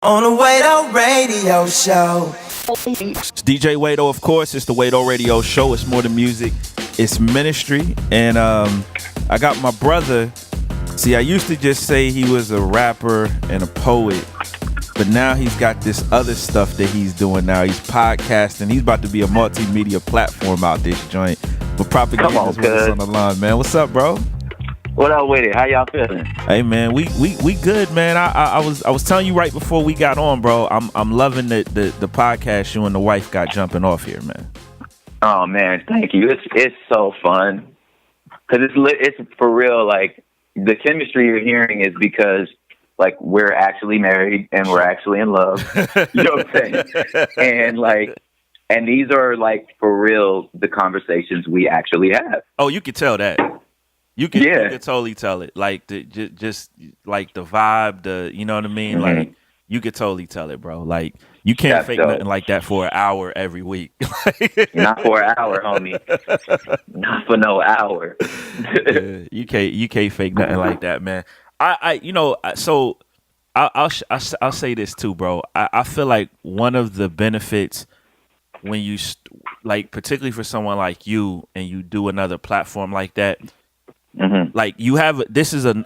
On the Wado Radio Show. It's DJ Wado, of course. It's the Wado Radio Show. It's more than music. It's ministry. And I got my brother. See, I used to just say he was a rapper and a poet, but now he's got this other stuff that he's doing now. He's podcasting. He's about to be a multimedia platform out this joint. But propaganda is what's on the line, man. What's up, bro? What up with it? How y'all feeling? Hey man, we good, man. I was telling you right before we got on, bro. I'm loving the podcast you and the wife got jumping off here, man. Oh man, thank you. It's so fun because it's for real. Like the chemistry you're hearing is because like we're actually married and we're actually in love. You know what I'm saying? And these are like for real the conversations we actually have. Oh, you could tell that. You can totally tell it, like just like the vibe, you know what I mean. Mm-hmm. Like you could totally tell it, bro. Like you can't That's fake dope. nothing like that for an hour every week. Not for an hour, homie. Not for no hour. Yeah, you can't fake nothing like that, man. So I'll say this too, bro. I feel like one of the benefits when you like, particularly for someone like you, and you do another platform like that. Mm-hmm. Like you have,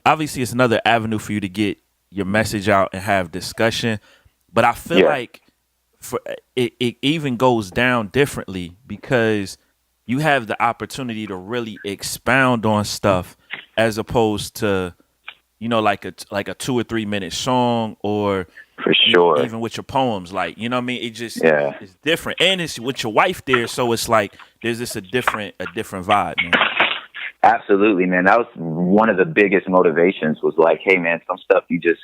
obviously it's another avenue for you to get your message out and have discussion, but I feel like it even goes down differently because you have the opportunity to really expound on stuff as opposed to, you know, like a 2 or 3 minute song or for sure even with your poems, like, you know what I mean? It just it's different, and it's with your wife there, so it's like there's just a different vibe, man. Absolutely, man. That was one of the biggest motivations was like, hey, man, some stuff you just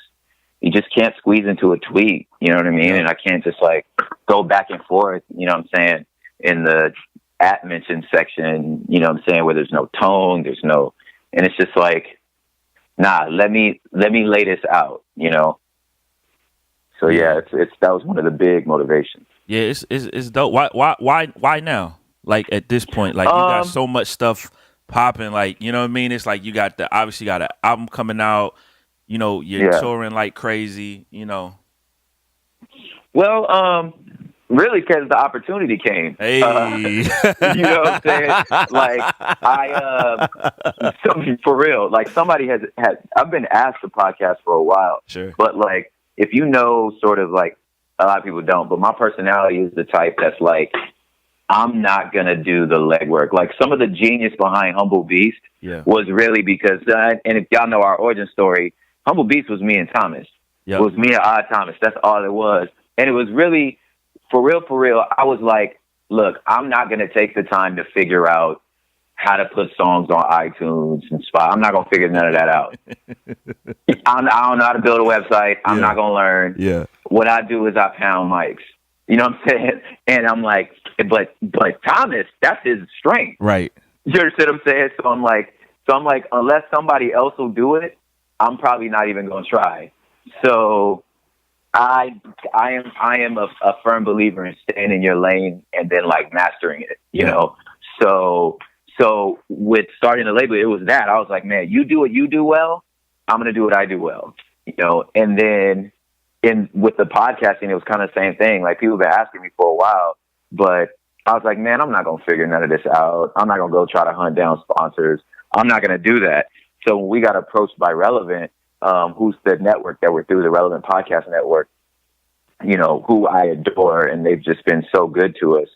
can't squeeze into a tweet. You know what I mean? Yeah. And I can't just like go back and forth, you know what I'm saying, in the at mention section, you know what I'm saying, where there's no tone, and it's just like, nah, let me lay this out, you know? So yeah, that was one of the big motivations. Yeah, it's dope. Why now? Like at this point, like you got so much stuff popping, like, you know what I mean? It's like you obviously got an album coming out, you know, you're touring like crazy, you know. Well, really, because the opportunity came. Hey, you know what I'm saying? Like, for real, like somebody has I've been asked to podcast for a while, sure, but like if you know, sort of like a lot of people don't, but my personality is the type that's like, I'm not going to do the legwork. Like some of the genius behind Humble Beast was really because, and if y'all know our origin story, Humble Beast was me and Thomas. Yep. It was me and Odd Thomas. That's all it was. And it was really, for real, I was like, look, I'm not going to take the time to figure out how to put songs on iTunes and Spotify. I'm not going to figure none of that out. I don't know how to build a website. I'm not going to learn. Yeah. What I do is I pound mics. You know what I'm saying? And I'm like, but Thomas, that's his strength. Right. You understand what I'm saying? So I'm like, unless somebody else will do it, I'm probably not even going to try. So I am a firm believer in staying in your lane and then like mastering it, you know? So with starting the label, it was that. I was like, man, you do what you do well, I'm going to do what I do well, you know? And then with the podcasting, it was kind of the same thing. Like people have been asking me for a while, but I was like, man, I'm not going to figure none of this out. I'm not going to go try to hunt down sponsors. I'm not going to do that. So when we got approached by Relevant, who's the network that we're through, the Relevant Podcast Network, you know, who I adore, and they've just been so good to us.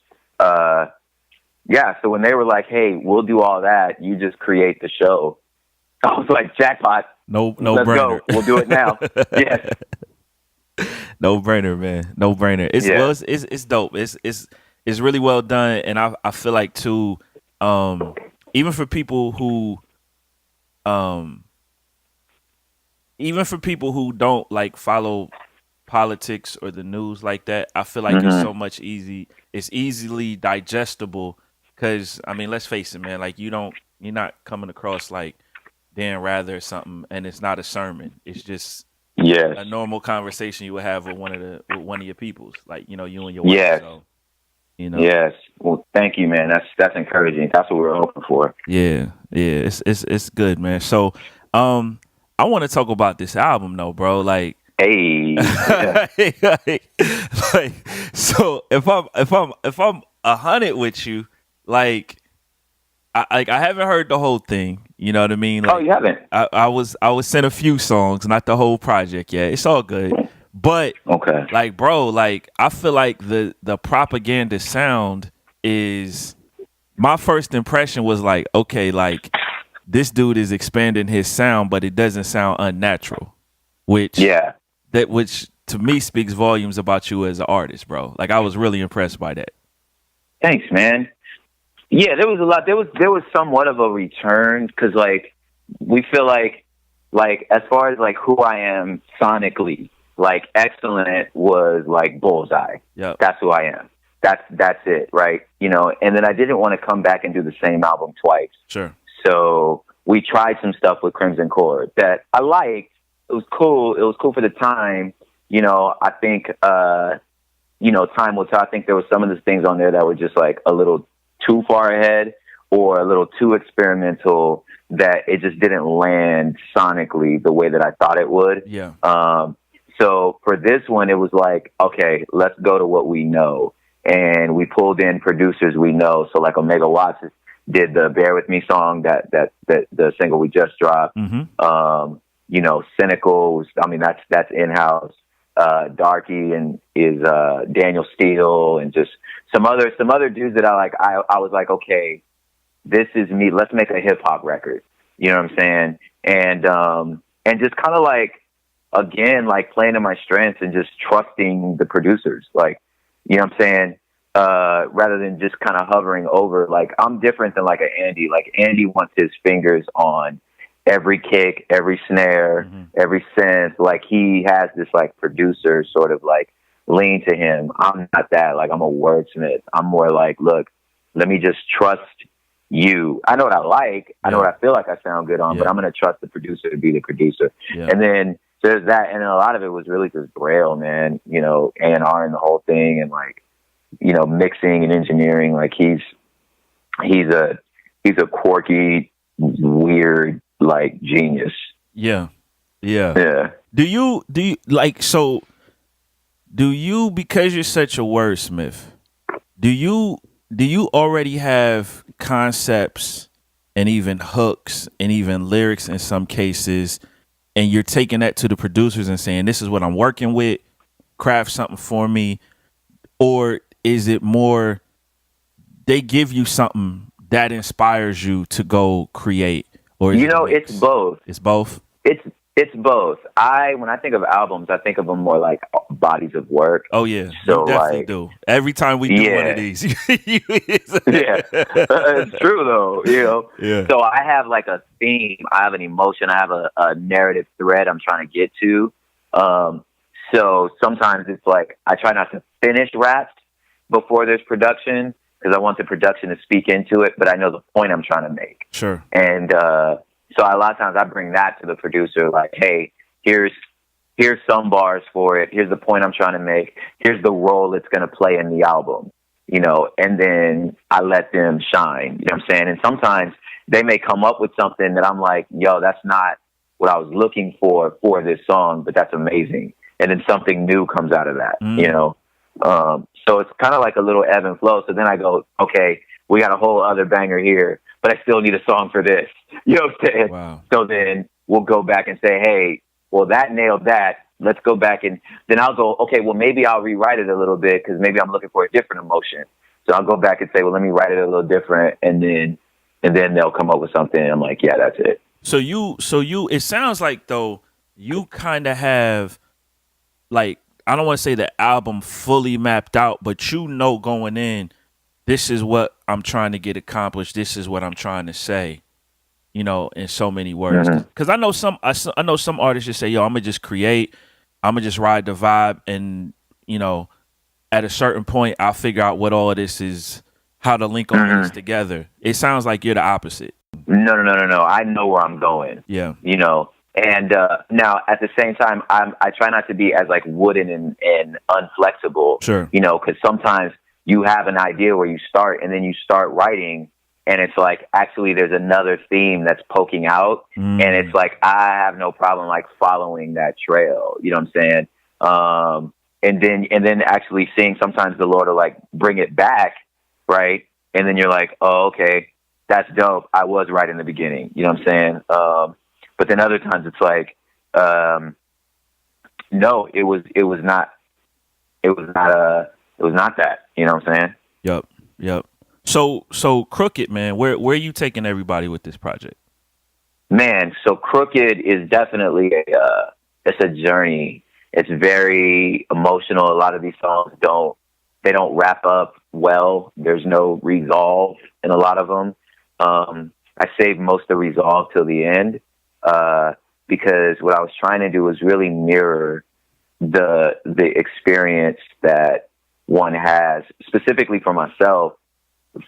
So when they were like, hey, we'll do all that, you just create the show, I was like, jackpot. No Let's brainer. Go. We'll do it now. Yes. No brainer, man. No brainer. It's dope. It's really well done, and I feel like too, even for people who don't like follow politics or the news like that, I feel like it's so much it's easily digestible. Because I mean, let's face it, man. Like you're not coming across like Dan Rather or something, and it's not a sermon. It's just a normal conversation you would have with one of your peoples, like, you know, you and your wife. Yes. So, you know. Yes. Well, thank you, man. That's encouraging. That's what we're hoping for. Yeah. It's good, man. So, I want to talk about this album, though, bro. Like, Hey, yeah. like, so if I'm 100 with you, like I haven't heard the whole thing. You know what I mean? Oh, Like you haven't? I was sent a few songs, not the whole project yet. It's all good, but Okay. like, bro, like I feel like the propaganda sound is my first impression was like, okay, like this dude is expanding his sound, but it doesn't sound unnatural, which Yeah. which to me speaks volumes about you as an artist, bro. Like I was really impressed by that. Thanks, man. Yeah, there was a lot. There was somewhat of a return because like we feel like as far as like who I am sonically, like Excellent was like bullseye. Yeah, That's who I am. That's it, right? You know. And then I didn't want to come back and do the same album twice. sure. So we tried some stuff with Crimson Cord that I liked. It was cool. It was cool for the time. You know, I think you know, time will tell. I think there were some of the things on there that were just like a little too far ahead or a little too experimental that it just didn't land sonically the way that I thought it would. Yeah. So for this one, it was like, okay, let's go to what we know. And we pulled in producers we know. So like Omega Watts did the Bear With Me song that the single we just dropped. Mm-hmm. You know, Cynical, I mean, that's in-house. Darky and is Daniel Steele and just some other dudes that I was like, okay, this is me. Let's make a hip hop record. You know what I'm saying? And just kind of like, again, like playing to my strengths and just trusting the producers. Like, you know what I'm saying? Rather than just kind of hovering over, like I'm different than like an Andy. Like Andy wants his fingers on every kick, every snare, Mm-hmm. every synth. Like he has this like producer sort of like lean to him. I'm not that. Like I'm a wordsmith. I'm more like, look, let me just trust you. I know what I like. I know what I feel like I sound good on, but I'm going to trust the producer to be the producer. Yeah. And then there's that. And then a lot of it was really just Braille, man, you know, A&R and the whole thing. And like, you know, mixing and engineering. Like he's a quirky, weird, like genius. Yeah. Do you like, so do you, because you're such a wordsmith, do you already have concepts and even hooks and even lyrics in some cases, and you're taking that to the producers and saying, this is what I'm working with, craft something for me? Or is it more they give you something that inspires you to go create? Or you know, it's both. It's both. It's both. When I think of albums, I think of them more like bodies of work. Oh yeah, so you definitely like, do. Every time we do one of these, it's true though. You know. Yeah. So I have like a theme. I have an emotion. I have a narrative thread I'm trying to get to. So sometimes it's like I try not to finish raps before there's production because I want the production to speak into it, but I know the point I'm trying to make. Sure. And so a lot of times I bring that to the producer, like, hey, here's some bars for it. Here's the point I'm trying to make. Here's the role it's going to play in the album, you know, and then I let them shine, you know what I'm saying? And sometimes they may come up with something that I'm like, yo, that's not what I was looking for this song, but that's amazing. And then something new comes out of that, you know? So it's kind of like a little ebb and flow. So then I go, okay, we got a whole other banger here, but I still need a song for this. You know what I'm saying? Wow. So then we'll go back and say, hey, well, that nailed that. Let's go back and then I'll go, okay, well, maybe I'll rewrite it a little bit because maybe I'm looking for a different emotion. So I'll go back and say, well, let me write it a little different. And then they'll come up with something. And I'm like, yeah, that's it. So you, it sounds like though, you kind of have like, I don't want to say the album fully mapped out, but you know, going in, this is what I'm trying to get accomplished. This is what I'm trying to say, you know, in so many words. Because I know some artists just say, yo, I'm going to just create. I'm going to just ride the vibe. And, you know, at a certain point, I'll figure out what all of this is, how to link all this together. It sounds like you're the opposite. No. I know where I'm going. Yeah. You know, and now at the same time, I try not to be as like wooden and unflexible. Sure. You know, because sometimes you have an idea where you start and then you start writing and it's like actually there's another theme that's poking out, and it's like I have no problem like following that trail. You know what I'm saying? And then actually seeing sometimes the Lord will like bring it back, right? And then you're like, oh, okay, that's dope. I was right in the beginning. You know what I'm saying? But then other times it's like, no, it was not that. You know what I'm saying? Yep. So Crooked, man, where are you taking everybody with this project? Man, so Crooked is definitely it's a journey. It's very emotional. A lot of these songs don't wrap up well. There's no resolve in a lot of them. I saved most of the resolve till the end because what I was trying to do was really mirror the experience that one has, specifically for myself,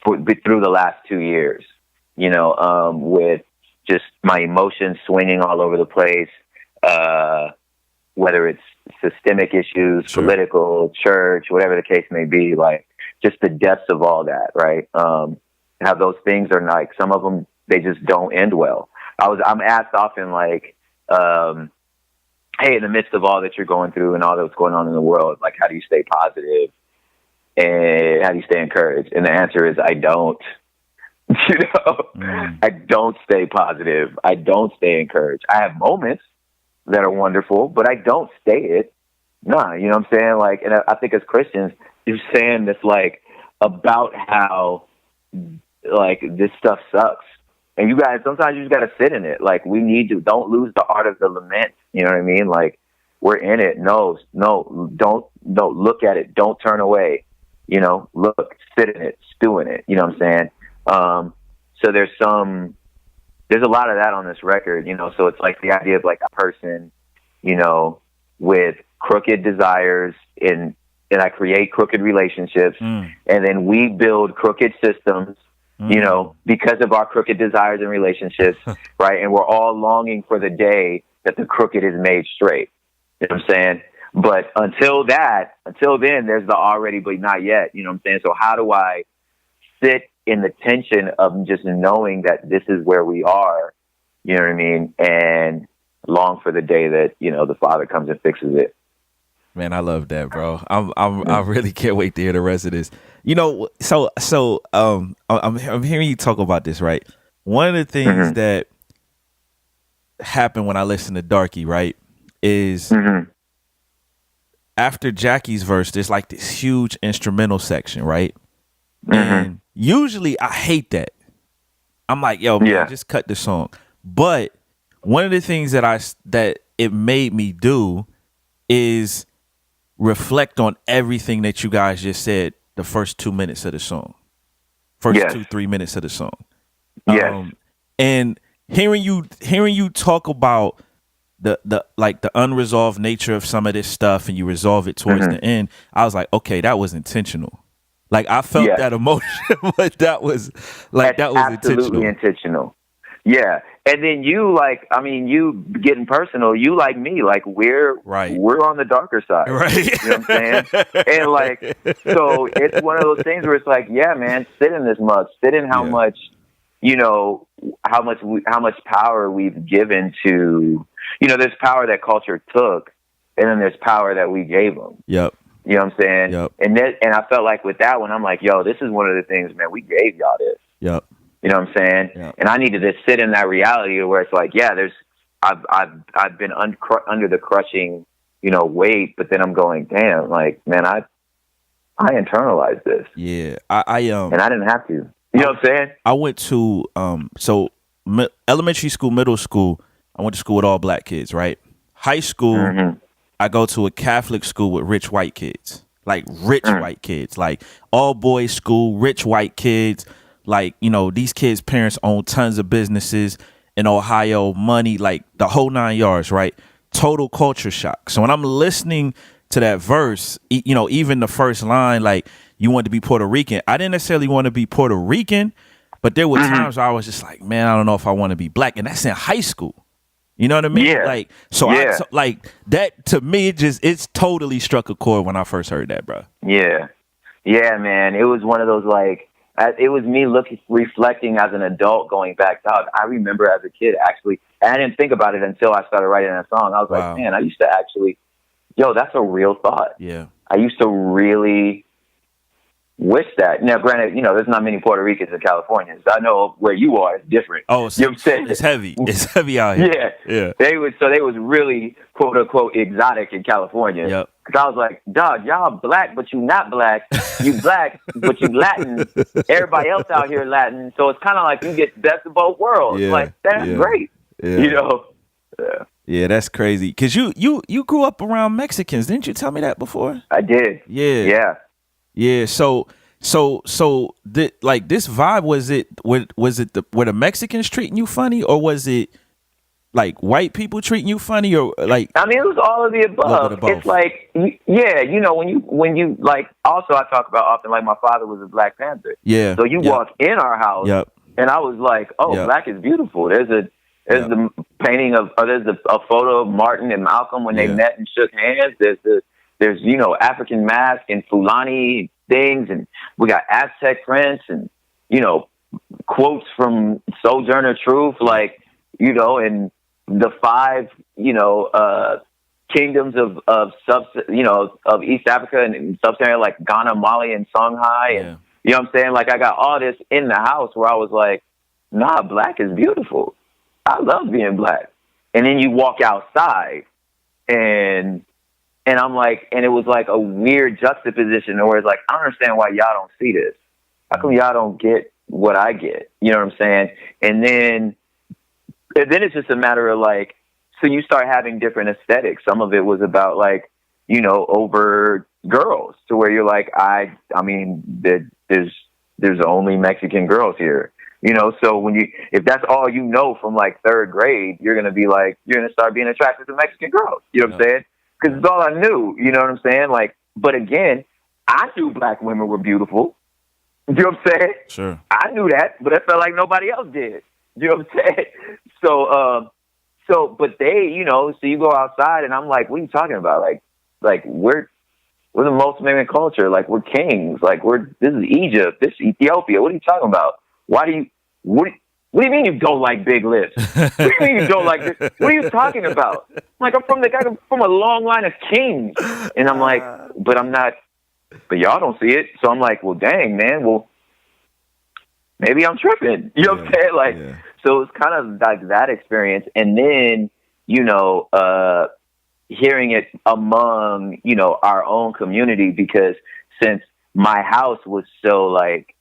through the last 2 years, with just my emotions swinging all over the place, whether it's systemic issues, sure, political, church, whatever the case may be, like just the depths of all that, right? How those things are like, some of them, they just don't end well. I'm asked often like, hey, in the midst of all that you're going through and all that's going on in the world, like, how do you stay positive and how do you stay encouraged? And the answer is, I don't. I don't stay positive. I don't stay encouraged. I have moments that are wonderful, but I don't stay it. Nah, you know what I'm saying? Like, and I think as Christians, you're saying this like about how like this stuff sucks. And you guys, sometimes you just got to sit in it. Like, we need to, don't lose the art of the lament. You know what I mean? Like, we're in it. No, don't look at it. Don't turn away. Look, sit in it, stew in it. You know what I'm saying? So there's a lot of that on this record, so it's like the idea of like a person, with crooked desires and I create crooked relationships and then we build crooked systems, because of our crooked desires and relationships, right? And we're all longing for the day that the crooked is made straight. You know what I'm saying? But until then, there's the already but not yet. You know what I'm saying? So how do I sit in the tension of just knowing that this is where we are, you know what I mean? And long for the day that, the Father comes and fixes it. Man, I love that, bro. I really can't wait to hear the rest of this. I'm hearing you talk about this, right? One of the things that happened when I listened to Darky, right, is after Jackie's verse, there's like this huge instrumental section, right? And usually I hate that. I'm like, yo, man, just cut the song. But one of the things that it made me do is reflect on everything that you guys just said the first 2 minutes of the song. First 2-3 minutes of the song. And hearing you talk about the unresolved nature of some of this stuff and you resolve it towards the end, I was like, okay, that was intentional. Like, I felt that emotion, but that was absolutely intentional. Yeah. And then you you getting personal, you like me, like we're on the darker side. Right. You know what I'm saying? And like, so it's one of those things where it's like, yeah, man, sit in this much, sit in how much, how much power we've given to, there's power that culture took and then there's power that we gave them. Yep. You know what I'm saying? Yep. And I felt like with that one, I'm like, yo, this is one of the things, man, we gave y'all this. Yep. You know what I'm saying? Yep. And I needed to sit in that reality where it's like, yeah, I've been under the crushing, weight, but then I'm going, damn, like, man, I internalized this. Yeah. and I didn't have to. You know what I'm saying? I went to elementary school, middle school. I went to school with all black kids, right? High school, I go to a Catholic school with rich white kids, like rich white kids, like all boys school, rich white kids. Like, these kids' parents own tons of businesses in Ohio, money, like the whole 9 yards, right? Total culture shock. So when I'm listening to that verse, even the first line, like, you want to be Puerto Rican. I didn't necessarily want to be Puerto Rican, but there were times where I was just like, man, I don't know if I want to be black. And that's in high school. You know what I mean? Yeah. Like, like that to me, it's totally struck a chord when I first heard that, bro. Yeah. Yeah, man. It was one of those, like, it was me reflecting as an adult, going back. Dog, I remember as a kid actually, and I didn't think about it until I started writing that song. I was Wow. like, man, I used to actually, that's a real thought. Yeah. I used to really wish that. Now, granted, there's not many Puerto Ricans in California. So I know where you are is different. Oh, you know what I'm saying? It's heavy. It's heavy out here. Yeah. They was really quote unquote exotic in California. Yep. Cause I was like, dog, y'all black, but you not black. You black, but you Latin. Everybody else out here Latin. So it's kind of like you get best of both worlds. Yeah. Like that's great. Yeah. Yeah. Yeah, that's crazy. Cause you grew up around Mexicans, didn't you tell me that before? I did. Yeah. Yeah. So like this vibe, was it were the Mexicans treating you funny, or was it like white people treating you funny, or like? I mean, it was all of the above. It's like, when you like. Also, I talk about often like my father was a Black Panther. Yeah. So you walk in our house, and I was like, oh, black is beautiful. There's the painting of, there's a photo of Martin and Malcolm when they met and shook hands. There's African mask and Fulani things, and we got Aztec prints and quotes from Sojourner Truth, like and the 5 kingdoms of East Africa and Sub-Saharan, like Ghana, Mali, and Songhai, and you know what I'm saying. Like I got all this in the house where I was like, nah, black is beautiful. I love being black. And then you walk outside, and I'm like, and it was like a weird juxtaposition where it's like, I don't understand why y'all don't see this. How come y'all don't get what I get? You know what I'm saying? And then it's just a matter of like, so you start having different aesthetics. Some of it was about like, over girls, to where you're like, I mean, there's only Mexican girls here. So if that's all you know from like 3rd grade, you're going to start being attracted to Mexican girls. You know what I'm saying? Because it's all I knew. You know what I'm saying? Like, but again, I knew black women were beautiful. You know what I'm saying? Sure. I knew that, but I felt like nobody else did. You know what I'm saying? But they, so you go outside and I'm like, what are you talking about? Like we're the most American culture. Like we're kings. Like this is Egypt. This is Ethiopia. What are you talking about? What do you mean you don't like big lips? What do you mean you don't like this? What are you talking about? I'm like, I'm from a long line of kings. And I'm like, but I'm not, but y'all don't see it. So I'm like, well, dang, man. Well, maybe I'm tripping. You know what I'm saying? Like, so it's kind of like that experience. And then, hearing it among, our own community, because since my house was so like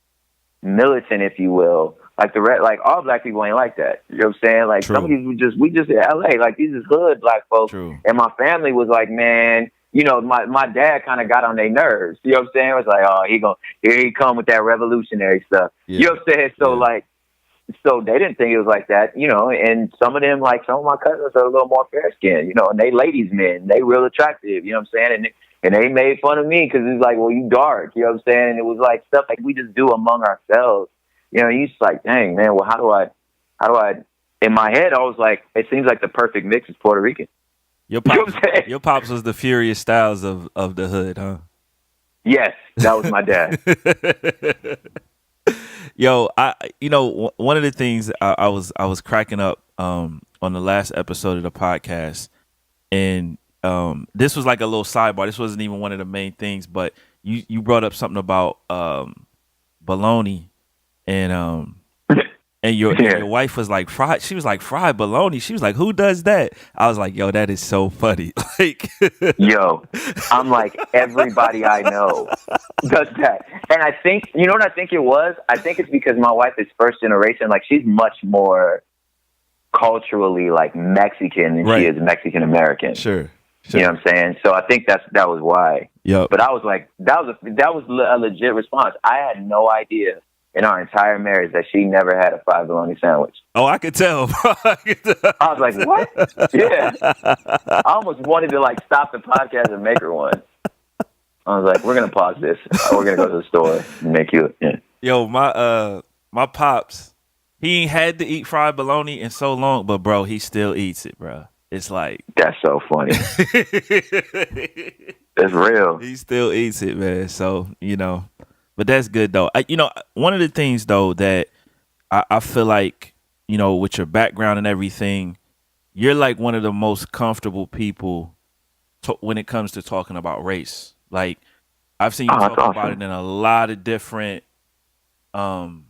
militant, if you will, like like all black people ain't like that. You know what I'm saying? Like some of these we just in LA, like these is hood black folks. True. And my family was like, man, my dad kind of got on their nerves. You know what I'm saying? It was like, oh, here he come with that revolutionary stuff. Yeah. You know what I'm saying? So so they didn't think it was like that, and some of them, like some of my cousins are a little more fair skinned, and they ladies men, they real attractive, you know what I'm saying? And they made fun of me because it's like, well, you dark, you know what I'm saying? And it was like stuff like we just do among ourselves. You just like, dang, man, well, how do I, in my head, I was like, it seems like the perfect mix is Puerto Rican. Your pops was the Furious Styles of the hood, huh? Yes, that was my dad. Yo, one of the things I was cracking up on the last episode of the podcast, and this was like a little sidebar. This wasn't even one of the main things, but you brought up something about bologna, and your wife was like fried. She was like fried bologna. She was like, who does that? I was like, yo, that is so funny. Like, yo, I'm like, everybody I know does that. And I think, you know what I think it was? I think it's because my wife is first generation. Like, she's much more culturally like Mexican than she is Mexican American. Sure. You know what I'm saying? So I think that was why. Yep. But I was like, that was a legit response. I had no idea in our entire marriage that she never had a fried bologna sandwich. Oh, I could tell. I was like, what? Yeah. I almost wanted to like stop the podcast and make her one. I was like, we're gonna pause this. We're gonna go to the store and make you. Yeah. Yo, my pops, he ain't had to eat fried bologna in so long, but bro, he still eats it, bro. It's like, that's so funny. It's real. He still eats it, man. So But that's good though. One of the things though that I feel like, with your background and everything, you're like one of the most comfortable people when it comes to talking about race. Like I've seen you Oh, that's talk about awesome. it in a lot of different um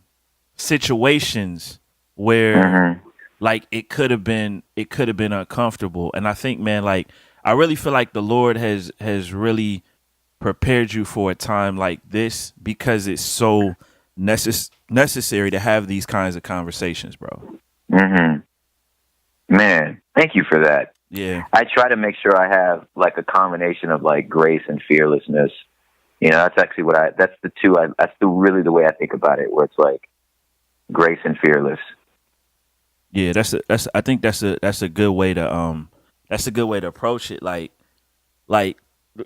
situations where Hmm. like it could have been uncomfortable. And I think, man, like I really feel like the Lord has really prepared you for a time like this because it's so necessary to have these kinds of conversations, bro. Hmm. Man, thank you for that. Yeah. I try to make sure I have like a combination of like grace and fearlessness. That's actually that's the two, that's really the way I think about it, where it's like grace and fearless. Yeah, I think that's a good way to approach it. Like,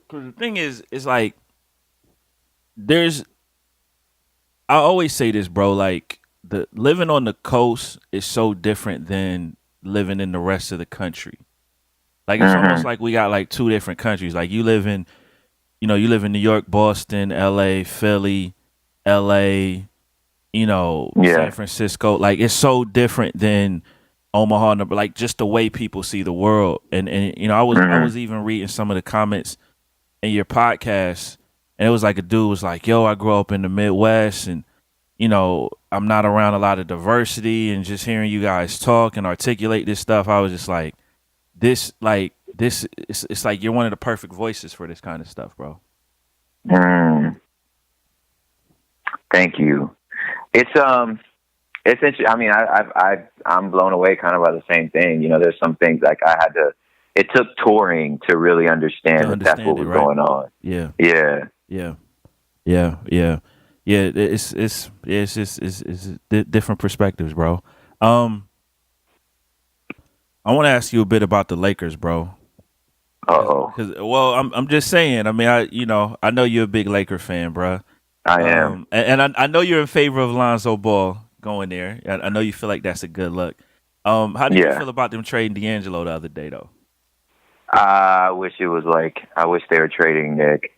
'cause the thing is like there's I always say this, bro. Like the living on the coast is so different than living in the rest of the country. Like it's almost Hmm. like we got like two different countries. Like you live in New York, Boston, L.A., Philly, L.A., San Yeah. Francisco. Like it's so different than Omaha, like just the way people see the world. And I was Hmm. even reading some of the comments in your podcast, and it was like a dude was like, "Yo, I grew up in the Midwest, and I'm not around a lot of diversity, and just hearing you guys talk and articulate this stuff, I was just like, it's like you're one of the perfect voices for this kind of stuff, bro." Mm, thank you. It's interesting. I mean, I'm blown away kind of by the same thing. There's some things like it took touring to really To understand that that's what understand it, was right? going on. Yeah, Yeah. yeah, yeah. It's different perspectives, bro. Um, I want to ask you a bit about the Lakers, bro. Uh-oh. Well, I'm just saying. I mean, I know you're a big Laker fan, bro. I am. And I know you're in favor of Lonzo Ball going there. I know you feel like that's a good look. How did you Yeah. feel about them trading D'Angelo the other day, though? I wish they were trading Nick.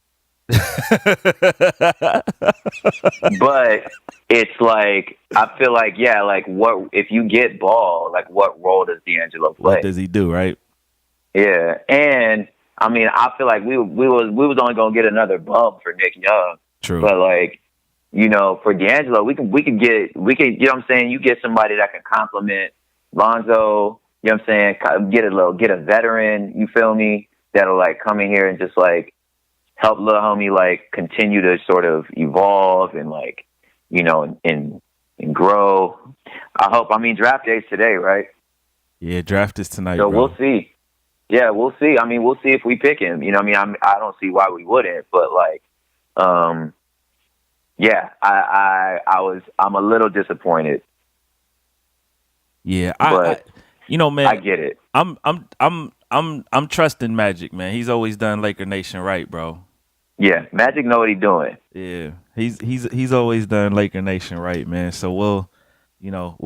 But it's like, I feel like, yeah, like what, if you get Ball, like what role does D'Angelo What play? does he do, right? Yeah. And I mean, I feel like we was only going to get another bump for Nick Young, True. but like, for D'Angelo, you know what I'm saying? You get somebody that can complement Lonzo, you know what I'm saying? Get a veteran, you feel me? That'll like come in here and just like help little homie like continue to sort of evolve and like, and grow. I mean, draft day's today, right? Yeah, draft is tonight, So bro. we'll see. Yeah, we'll see. I mean, we'll see if we pick him. You know what I mean? I don't see why we wouldn't, but like, um, yeah, I'm a little disappointed, Yeah, but I man, get it. I'm trusting Magic, man. He's always done Laker Nation right, bro. Yeah, Magic know what he's doing. Yeah, he's always done Laker Nation right, man. So we'll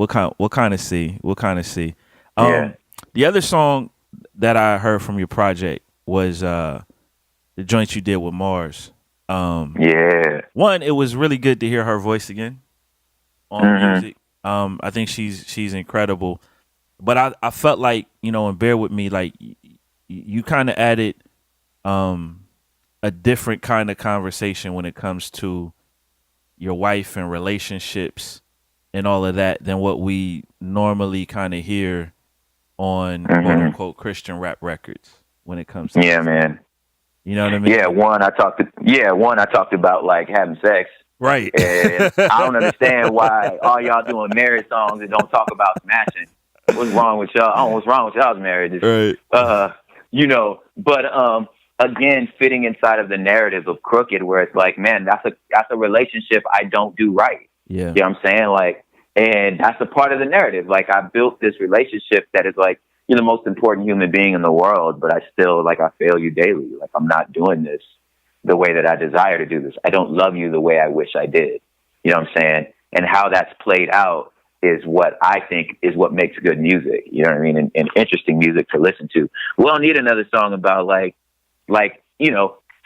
kind of see. We'll kind of see. Yeah. Um, the other song that I heard from your project was the joint you did with Mars. Yeah. One, it was really good to hear her voice again on Hmm. music. I think she's incredible. But I felt like, and bear with me, like you kind of added a different kind of conversation when it comes to your wife and relationships and all of that than what we normally kind of hear on quote Hmm. unquote Christian rap records when it comes to Yeah, that stuff. man. You know what I Yeah, mean? one I talked about like having sex, Right. and I don't understand why all y'all doing marriage songs and don't talk about smashing. What's wrong with y'all? Oh, what's wrong with y'all's marriages? Right. But again, fitting inside of the narrative of Crooked, where it's like, man, that's a relationship I don't do right. Yeah. You know what I'm saying? Like, and that's a part of the narrative. Like, I built this relationship that is like, you're the most important human being in the world, but I still, like, I fail you daily. Like, I'm not doing this the way that I desire to do this. I don't love you the way I wish I did. You know what I'm saying? And how that's played out is what I think is what makes good music. You know what I mean? And interesting music to listen to. We don't need another song about like,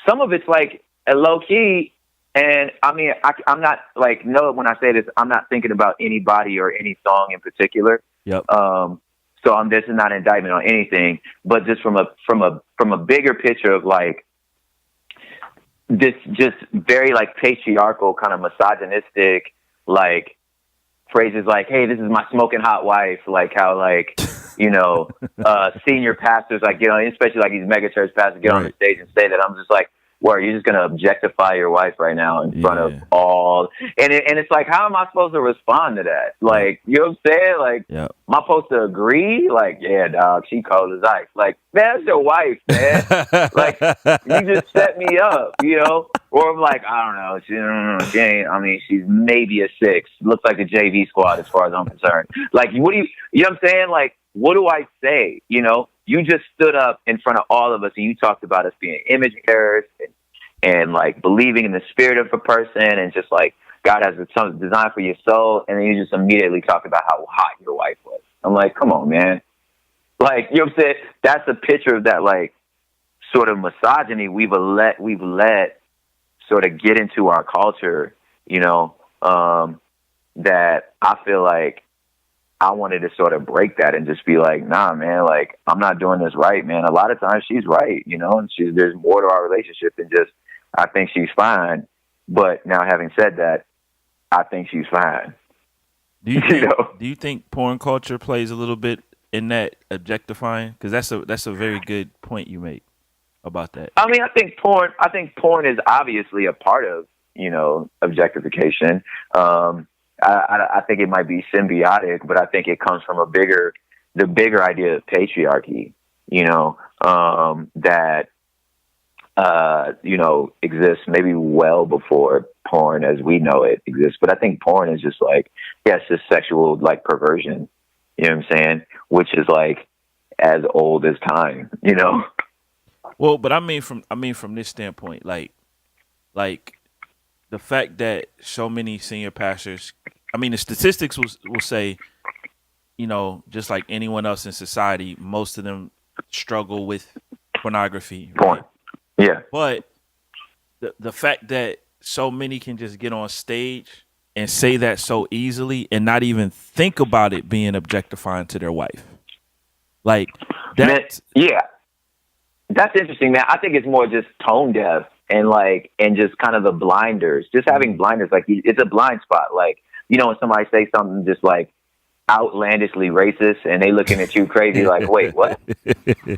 some of it's like a low key. And I mean, I'm not like, no, when I say this, I'm not thinking about anybody or any song in particular. Yep. So this is not an indictment on anything, but just from a bigger picture of like this just very like patriarchal kind of misogynistic, like phrases like, hey, this is my smoking hot wife. Like how like, you know, senior pastors like get on, especially like these mega church pastors get on the stage and say that. I'm just like, well, you're just going to objectify your wife right now in front of all. And it's like, how am I supposed to respond to that? Like, you know what I'm saying? Like, am I supposed to agree? Like, yeah, dog, she cold as ice. Like, man, that's your wife, man. Like, you just set me up, you know? Or I'm like, I don't know. She ain't, I mean, she's maybe a 6. Looks like a JV squad as far as I'm concerned. Like, what do you know what I'm saying? Like, what do I say? You know, you just stood up in front of all of us and you talked about us being image bearers and like believing in the spirit of a person and just like God has some design for your soul. And then you just immediately talk about how hot your wife was. I'm like, come on, man. Like, you know what I'm saying? That's a picture of that, like, sort of misogyny we've let sort of get into our culture, you know, that I feel like I wanted to sort of break that and just be like, nah, man, like, I'm not doing this right, man. A lot of times she's right, you know, and there's more to our relationship than just, I think she's fine. But now having said that, I think she's fine. Do you think porn culture plays a little bit in that objectifying? Because that's a very good point you make about that. I mean, I think porn is obviously a part of, you know, objectification. I think it might be symbiotic, but I think it comes from the bigger idea of patriarchy, you know, that, you know, exists maybe well before porn as we know it exists. But I think porn is just like, yeah, it's just sexual, like, perversion, you know what I'm saying? Which is like as old as time, you know? Well, but I mean from this standpoint, like the fact that so many senior pastors, I mean, the statistics will say, you know, just like anyone else in society, most of them struggle with pornography. Porn. Yeah. But the fact that so many can just get on stage and say that so easily and not even think about it being objectifying to their wife. Like that. Yeah. That's interesting, man. I think it's more just tone deaf and just kind of the blinders, just having blinders. Like, it's a blind spot. Like, you know, when somebody say something just like outlandishly racist and they looking at you crazy, like, wait, what?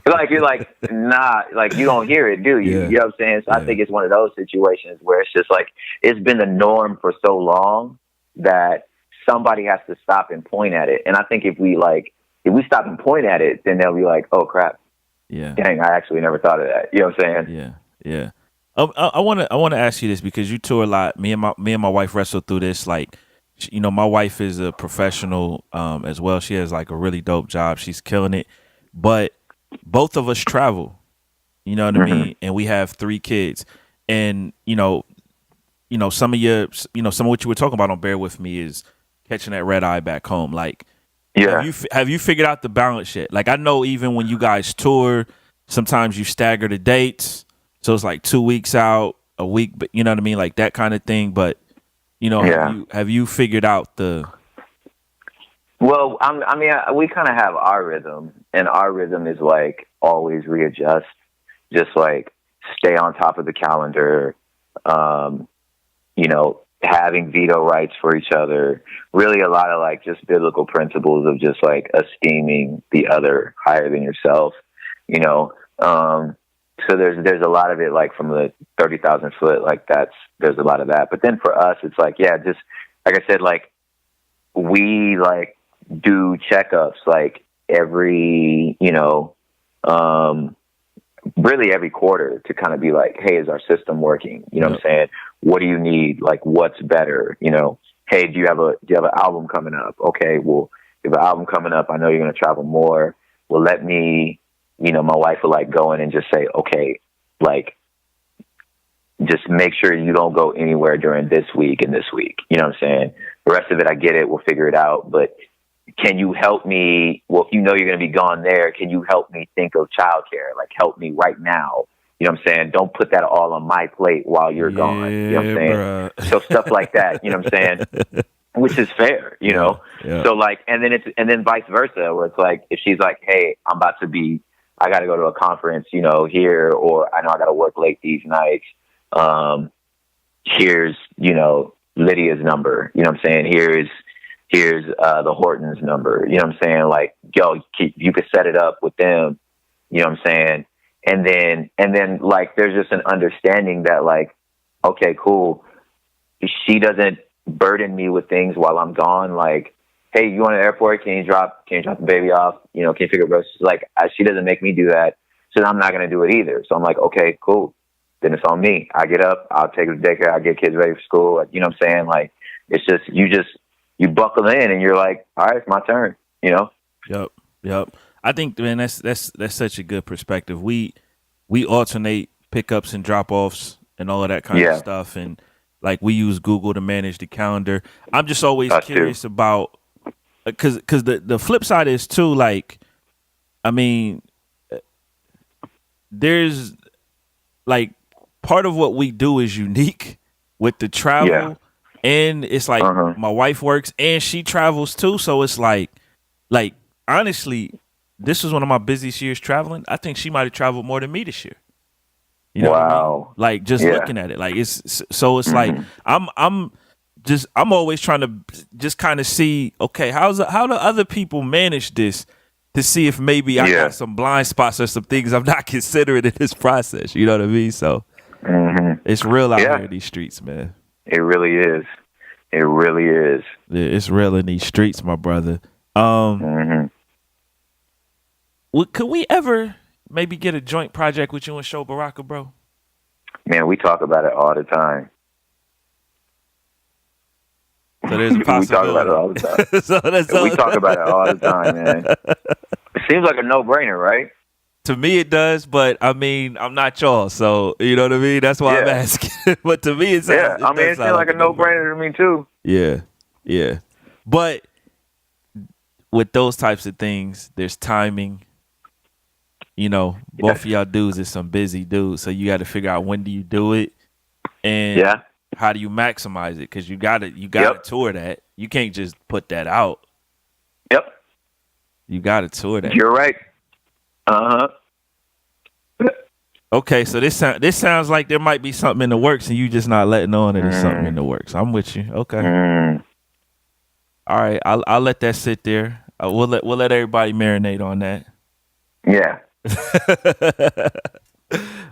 Like, you're like, nah, like, you don't hear it, do you? Yeah. You know what I'm saying? So I think it's one of those situations where it's just like, it's been the norm for so long that somebody has to stop and point at it. And I think if we stop and point at it, then they'll be like, oh crap. Yeah. Dang, I actually never thought of that. You know what I'm saying? Yeah. Yeah. I want to ask you this because you tour a lot. Me and my wife wrestled through this. Like, you know, my wife is a professional as well. She has like a really dope job. She's killing it. But both of us travel. You know what I mean? And we have 3 kids. And you know, some of what you were talking about on Bear With Me is catching that red eye back home. Like, yeah. Have you figured out the balance yet? Like, I know even when you guys tour, sometimes you stagger the dates. So it's like 2 weeks out, a week, but you know what I mean? Like that kind of thing. But, you know, have you figured out the... Well, I mean, we kind of have our rhythm, and our rhythm is like always readjust, just like stay on top of the calendar, you know, having veto rights for each other, really a lot of like just biblical principles of just like esteeming the other higher than yourself, you know. So there's a lot of it, like from the 30,000 foot, like there's a lot of that. But then for us, it's like, yeah, just like I said, like we like do checkups like every, you know, really every quarter to kind of be like, hey, is our system working? You know what I'm saying? What do you need? Like, what's better? You know, hey, do you have an album coming up? Okay, well, if an album coming up, I know you're going to travel more. Well, let me, you know, my wife will like go in and just say, okay, like, just make sure you don't go anywhere during this week and this week. You know what I'm saying? The rest of it, I get it. We'll figure it out. But can you help me? Well, if you know you're going to be gone there, can you help me think of childcare? Like, help me right now You know what I'm saying? Don't put that all on my plate while you're gone. You know what I'm saying? Bruh. So stuff like that, you know what I'm saying? Which is fair, you know? Yeah. So like, and then vice versa, where it's like, if she's like, hey, I got to go to a conference, you know, here, or I know I got to work late these nights. Here's, you know, Lydia's number, you know what I'm saying? Here's the Hortons number, you know what I'm saying? Like, yo, you could set it up with them, you know what I'm saying? And then like, there's just an understanding that like, okay, cool. She doesn't burden me with things while I'm gone. Like, hey, you want an airport? Can you drop the baby off? You know, can you figure out? Like, she doesn't make me do that, so I'm not going to do it either. So I'm like, okay, cool. Then it's on me. I get up, I'll take her to daycare, I'll get kids ready for school. You know what I'm saying? Like, it's just, you buckle in and you're like, all right, it's my turn, you know? Yep. I think, man, that's such a good perspective. We alternate pickups and drop offs and all of that kind of stuff. And like, we use Google to manage the calendar. I'm just always curious about, cause the flip side is too, like, I mean, there's like, part of what we do is unique with the travel, and it's like my wife works and she travels too. So it's like honestly, this was one of my busiest years traveling. I think she might have traveled more than me this year. You know what I mean? Like, just looking at it, like, it's like I'm always trying to just kind of see, okay, how do other people manage this, to see if maybe I got some blind spots or some things I'm not considering in this process. You know what I mean? So it's real out here in these streets, man. It really is. It really is. Yeah, it's real in these streets, my brother. Could we ever maybe get a joint project with you and Show Baraka, bro? Man, we talk about it all the time. So there's a possibility. We talk about it all the time. We talk about it all the time, man. It seems like a no-brainer, right? To me, it does, but I mean, I'm not y'all, so you know what I mean. That's why I'm asking. But to me, it sounds. I mean, it seems like a no-brainer to me too. Yeah. But with those types of things, there's timing. You know, both of y'all dudes is some busy dudes, so you got to figure out when do you do it, and how do you maximize it? Because you got to tour that. You can't just put that out. Yep. You got to tour that. You're right. Okay, so this sounds like there might be something in the works, and you just not letting on that there's something in the works. I'm with you. Okay. All right, I'll let that sit there. We'll let everybody marinate on that. Yeah.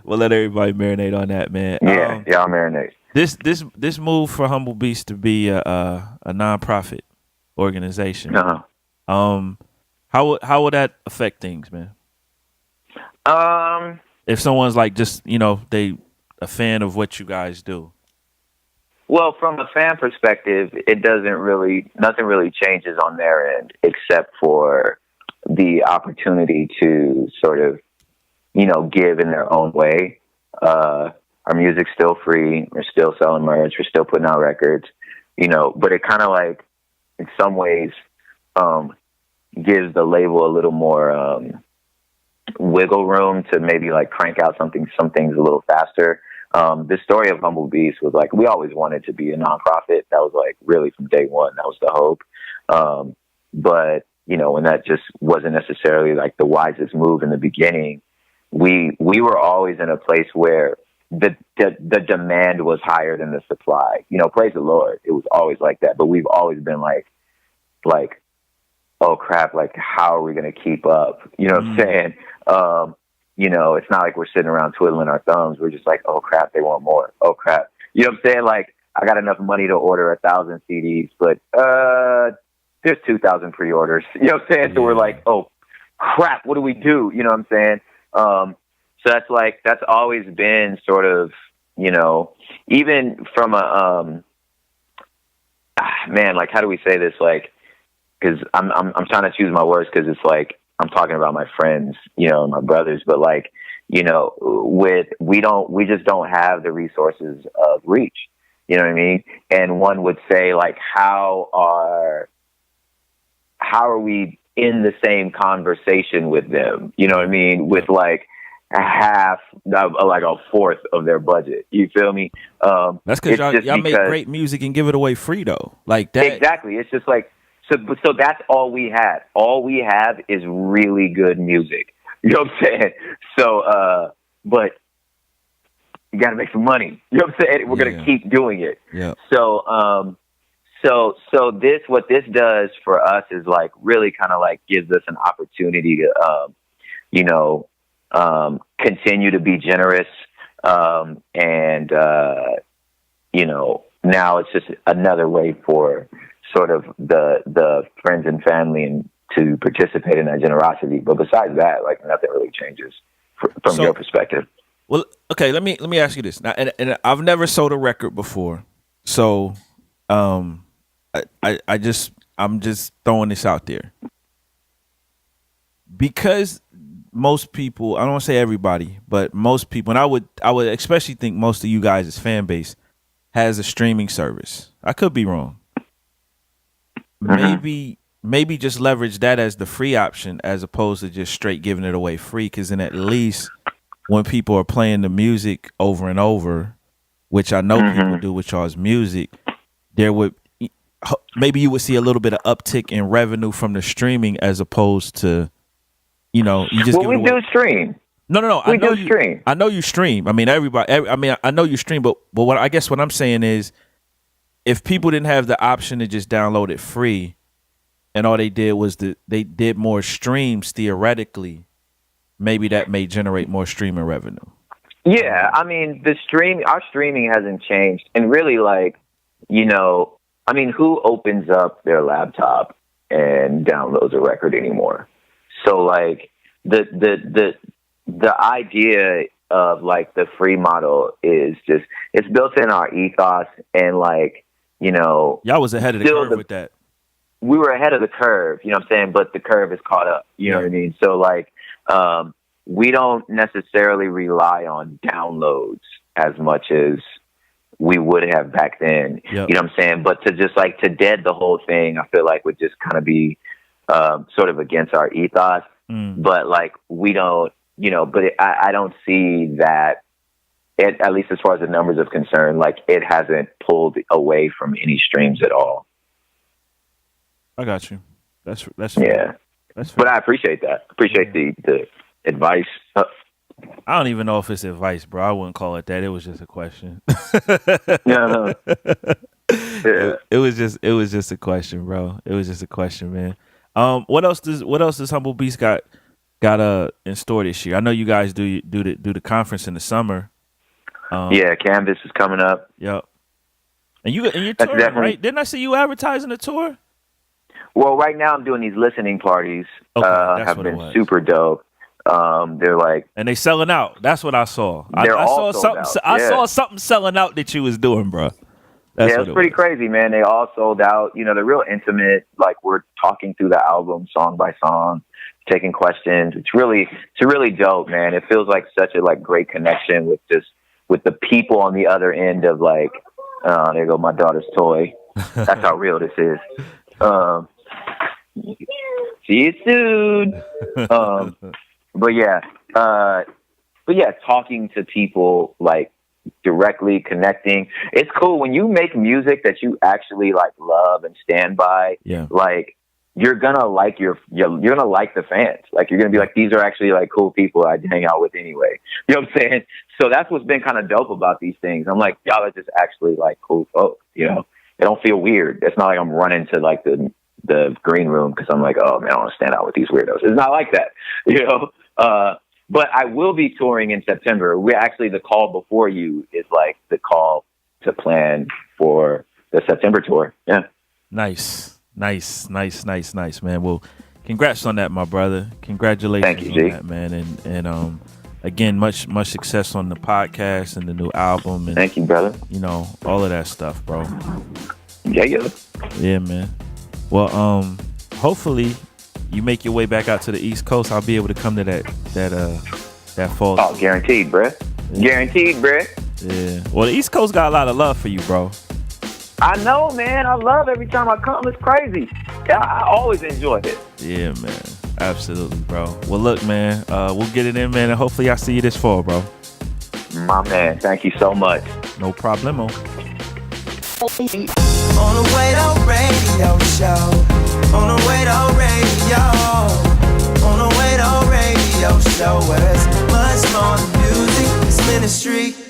We'll let everybody marinate on that, man. Y'all marinate. This move for Humble Beast to be a nonprofit organization. How would that affect things, man? If someone's like, just, you know, they a fan of what you guys do. Well, from a fan perspective, nothing really changes on their end, except for the opportunity to sort of, you know, give in their own way. Our music's still free. We're still selling merch. We're still putting out records, you know, but it kind of like, in some ways, gives the label a little more wiggle room to maybe like crank out some things a little faster. The story of Humble Beast was like, we always wanted to be a nonprofit. That was like really from day one. That was the hope. But, you know, when that just wasn't necessarily like the wisest move in the beginning, we were always in a place where the demand was higher than the supply. You know, praise the Lord. It was always like that. But we've always been like, oh crap, like how are we going to keep up? You know what I'm saying? You know, it's not like we're sitting around twiddling our thumbs. We're just like, oh crap, they want more. Oh crap. You know what I'm saying? Like, I got enough money to order 1,000 CDs, but there's 2,000 pre-orders. You know what I'm saying? So we're like, oh crap, what do we do? You know what I'm saying? So that's always been sort of, you know, even from a, man, like, how do we say this? Like, cause I'm trying to choose my words, cause it's like, I'm talking about my friends, you know, my brothers, but like, you know, we just don't have the resources of reach, you know what I mean? And one would say like, how are we in the same conversation with them? You know what I mean? With like, half, like a fourth of their budget. You feel me? That's because y'all make great music and give it away free though, like that. Exactly. It's just like so that's all we had. All we have is really good music. You know what I'm saying? So, but you got to make some money. You know what I'm saying? We're gonna keep doing it. Yeah. So, so this what this does for us is like really kind of like gives us an opportunity to, continue to be generous. And now it's just another way for sort of the friends and family and to participate in that generosity. But besides that, like nothing really changes from your perspective. Well, okay, let me ask you this. Now, and I've never sold a record before. So, I'm just throwing this out there. Because most people, I don't want to say everybody, but most people, and I would especially think most of you guys' fan base has a streaming service. I could be wrong. Maybe just leverage that as the free option as opposed to just straight giving it away free, because then at least when people are playing the music over and over, which I know people do with y'all's music, maybe you would see a little bit of uptick in revenue from the streaming as opposed to, you just. Well, we do stream. No. We do stream. I know you stream. I mean, everybody. I know you stream, but what I'm saying is, if people didn't have the option to just download it free, and all they did was they did more streams theoretically, maybe that may generate more streaming revenue. Yeah, I mean, our streaming hasn't changed, and really, like, who opens up their laptop and downloads a record anymore? So, like, the idea of like the free model is just it's built in our ethos, and like, y'all was ahead of the curve with that. We were ahead of the curve, you know what I'm saying? But the curve is caught up, you know what I mean? So like, we don't necessarily rely on downloads as much as we would have back then. Yep. You know what I'm saying? But to just like to dead the whole thing, I feel like would just kind of be sort of against our ethos. But like we don't, I don't see that. At least as far as the numbers are concerned, like it hasn't pulled away from any streams at all. I got you. That's yeah. Fair. That's fair. But I appreciate that. Appreciate the advice. I don't even know if it's advice, bro. I wouldn't call it that. It was just a question. Yeah. It was just a question, bro. It was just a question, man. What else does Humble Beast got in store this year? I know you guys do the conference in the summer. Yeah, Canvas is coming up. Yep. And you're touring, right? Didn't I see you advertising a tour? Well, right now I'm doing these listening parties. Okay, have been super dope. They're like, and they selling out. That's what I saw. I saw something. I saw something selling out that you was doing, bro. It's pretty crazy, man. They all sold out. They're real intimate. Like we're talking through the album song by song, taking questions. It's really dope, man. It feels like such a like great connection with the people on the other end of like, there go my daughter's toy. That's how real this is. See you soon. But yeah, talking to people like directly connecting. It's cool when you make music that you actually like love and stand by. Yeah. Like you're gonna like you're gonna like the fans. Like you're gonna be like, these are actually like cool people I'd hang out with anyway. You know what I'm saying? So that's what's been kind of dope about these things. I'm like, y'all are just actually like cool folks. They don't feel weird. It's not like I'm running to like the green room because I'm like, oh man, I want to stand out with these weirdos. It's not like that, But I will be touring in September. The call before you is like the call to plan for the September tour. Yeah. Nice, man. Well, congrats on that, my brother. Congratulations. Thank you, on that, man. And again, much success on the podcast and the new album. And, thank you, brother. All of that stuff, bro. Yeah, man. Well, hopefully you make your way back out to the East Coast. I'll be able to come to that fall. Oh, guaranteed, bruh. Guaranteed, bruh. Yeah. Well, the East Coast got a lot of love for you, bro. I know, man. I love every time I come. It's crazy. I always enjoy it. Yeah, man. Absolutely, bro. Well, look, man, we'll get it in, man, and hopefully I see you this fall, bro. My man, thank you so much. No problemo. On the Way Radio Show. On the Way Radio. On the Way Radio Show. Where it's much more than music, it's ministry.